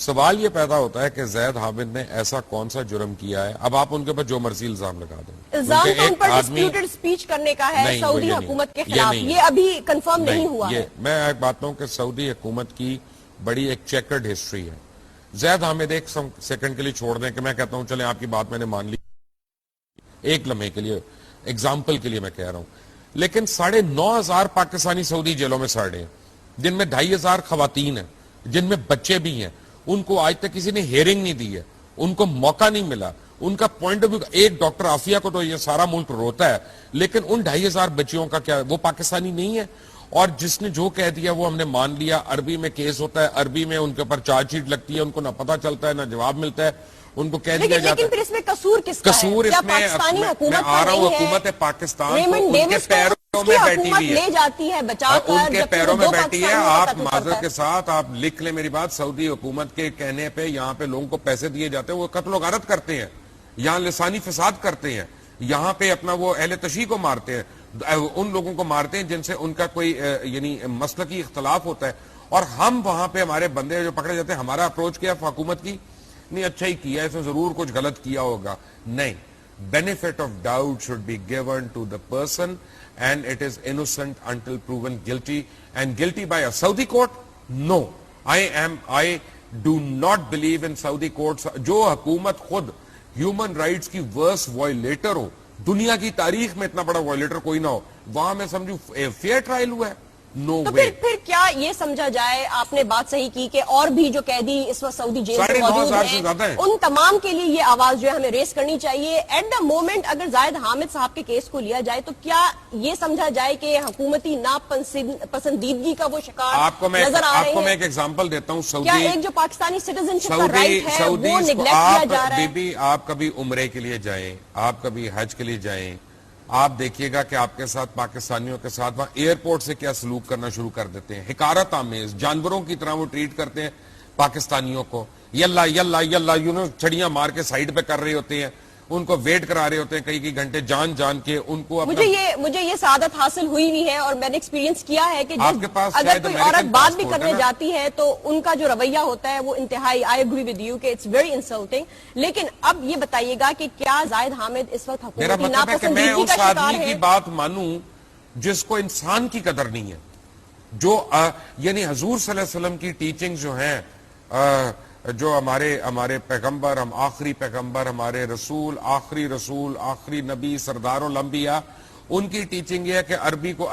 سوال یہ پیدا ہوتا ہے کہ زید حامد نے ایسا کون سا جرم کیا ہے. اب آپ ان کے اوپر جو مرضی الزام لگا دیں. الزام تو ان پر ڈسپیوٹڈ سپیچ کرنے کا ہے سعودی حکومت کے خلاف. یہ ابھی کنفرم نہیں ہوا ہے. میں ایک بات ہوں کہ سعودی حکومت کی بڑی ایک چیکرڈ ہسٹری ہے. زید حامد ایک سیکنڈ کے لیے چھوڑ دیں کہ میں کہتا ہوں چلیں آپ کی بات میں نے مان لی, ایک لمحے کے لیے ایگزامپل کے لیے میں کہہ رہا ہوں, لیکن 9,500 پاکستانی سعودی جیلوں میں سڑے ہیں, جن میں 2,500 خواتین ہیں, جن میں بچے بھی ہیں. ان کو آج تک کسی نے ہیئرنگ نہیں دی ہے, ان کو موقع نہیں ملا. ان کا پوائنٹ آف ویو, ایک ڈاکٹر عافیہ کو تو یہ سارا ملک روتا ہے, لیکن ان 2,500 بچیوں کا کیا, وہ پاکستانی نہیں ہے؟ اور جس نے جو کہہ دیا وہ ہم نے مان لیا. عربی میں کیس ہوتا ہے, عربی میں ان کے اوپر چارج شیٹ لگتی ہے, ان کو نہ پتہ چلتا ہے نہ جواب ملتا ہے, ان کو کہہ دیا جاتا ہے. لیکن پھر اس میں قصور کس کا ہے؟ قصور اس میں میں آ رہا ہوں, حکومت پاکستان ان کے پیروں میں بیٹھی ہوئی ہے, لے جاتی ہے بچا کر, ان کے پیروں میں بیٹھی ہے. آپ معذرت کے ساتھ آپ لکھ لیں میری بات, سعودی حکومت کے کہنے پہ یہاں پہ لوگوں کو پیسے دیے جاتے ہیں, وہ قتل و غارت کرتے ہیں, یہاں لسانی فساد کرتے ہیں, یہاں پہ اپنا وہ اہل تشیع کو مارتے ہیں, ان لوگوں کو مارتے ہیں جن سے ان کا کوئی یعنی مسلکی اختلاف ہوتا ہے. اور ہم وہاں پہ ہمارے بندے جو پکڑے جاتے ہیں, ہمارا اپروچ کیا حکومت کی, نہیں اچھا ہی کیا, اس میں ضرور کچھ غلط کیا ہوگا. نہیں, benefit of doubt should be given to the person and it is innocent until proven guilty, and guilty by a Saudi court? No. I do not believe in Saudi courts. جو حکومت خود human rights کی worst violator ہو, دنیا کی تاریخ میں اتنا بڑا violator کوئی نہ ہو, وہاں میں سمجھو fair trial ہوا ہے. تو پھر کیا یہ سمجھا جائے, آپ نے بات صحیح کی کہ اور بھی جو قیدی اس وقت سعودی جیل میں موجود ہیں, ان تمام کے لیے یہ آواز جو ہے ہمیں ریس کرنی چاہیے. ایٹ دا مومنٹ اگر زاہد حامد صاحب کے کیس کو لیا جائے تو کیا یہ سمجھا جائے کہ حکومتی ناپسندیدگی کا وہ شکار نظر آ رہے ہیں؟ آپ کو میں ایک ایگزامپل دیتا ہوں. کیا ایک جو پاکستانی سٹیزن شپ کا رائٹ ہے وہ نیگلیکٹ کیا جا رہا ہے؟ بی بی آپ کبھی عمرے کے لیے جائیں, آپ کبھی حج کے لیے جائیں, آپ دیکھیے گا کہ آپ کے ساتھ پاکستانیوں کے ساتھ وہاں ایئرپورٹ سے کیا سلوک کرنا شروع کر دیتے ہیں. حقارت آمیز جانوروں کی طرح وہ ٹریٹ کرتے ہیں پاکستانیوں کو. یلا یلا یلا چھڑیاں مار کے سائیڈ پہ کر رہے ہوتے ہیں, ان کو ویٹ کرا رہے ہوتے ہیں کئی گھنٹے جان کے. ان کو مجھے یہ سعادت حاصل ہوئی بھی ہے اور میں نے ایکسپیرینس کیا ہے کہ اگر کوئی عورت بات بھی کرنے جاتی ہے تو ان کا جو رویہ ہوتا ہے وہ انتہائی, I agree with you کہ it's very insulting. لیکن اب یہ بتائیے گا کہ کیا زاہد حامد اس وقت حکومتی ناپسندیدگی کا شکار ہے؟ میں اس آدمی کی بات مانوں جس کو انسان کی قدر نہیں ہے, جو یعنی حضور صلی اللہ علیہ وسلم کی ٹیچنگ جو ہیں, جو ہمارے پیغمبر, ہم آخری پیغمبر, ہمارے رسول, آخری نبی, سردار الانبیاء, ان کی ٹیچنگ یہ ہے کہ عربی کو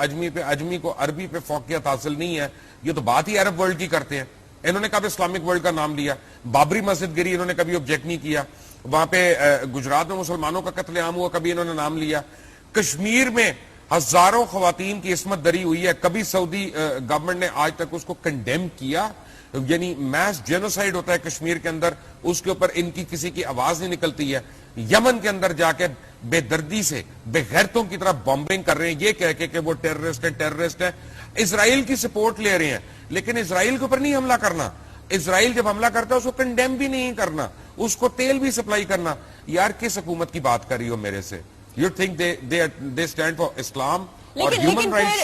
عربی پہ فوقیت حاصل نہیں ہے. یہ تو بات ہی عرب ورلڈ کی کرتے ہیں. انہوں نے کبھی اسلامک ورلڈ کا نام لیا, بابری مسجد گری انہوں نے کبھی آبجیکٹ نہیں کیا, وہاں پہ گجرات میں مسلمانوں کا قتل عام ہوا کبھی انہوں نے نام لیا, کشمیر میں ہزاروں خواتین کی عصمت دری ہوئی ہے, کبھی سعودی گورنمنٹ نے آج تک اس کو کنڈیم کیا. یعنی میس جینوسائیڈ ہوتا ہے کشمیر کے اندر, اس کے اوپر ان کی کسی کی آواز نہیں نکلتی ہے. یمن کے اندر جا کے بے دردی سے بے غیرتوں کی طرح بمبنگ کر رہے ہیں یہ کہہ کے کہ وہ ٹیررسٹ ہیں. اسرائیل کی سپورٹ لے رہے ہیں, لیکن اسرائیل کے اوپر نہیں حملہ کرنا. اسرائیل جب حملہ کرتا ہے اس کو کنڈیم بھی نہیں کرنا, اس کو تیل بھی سپلائی کرنا. یار کس حکومت کی بات کر رہی ہو میرے سے؟ You think they stand for Islam or human rights?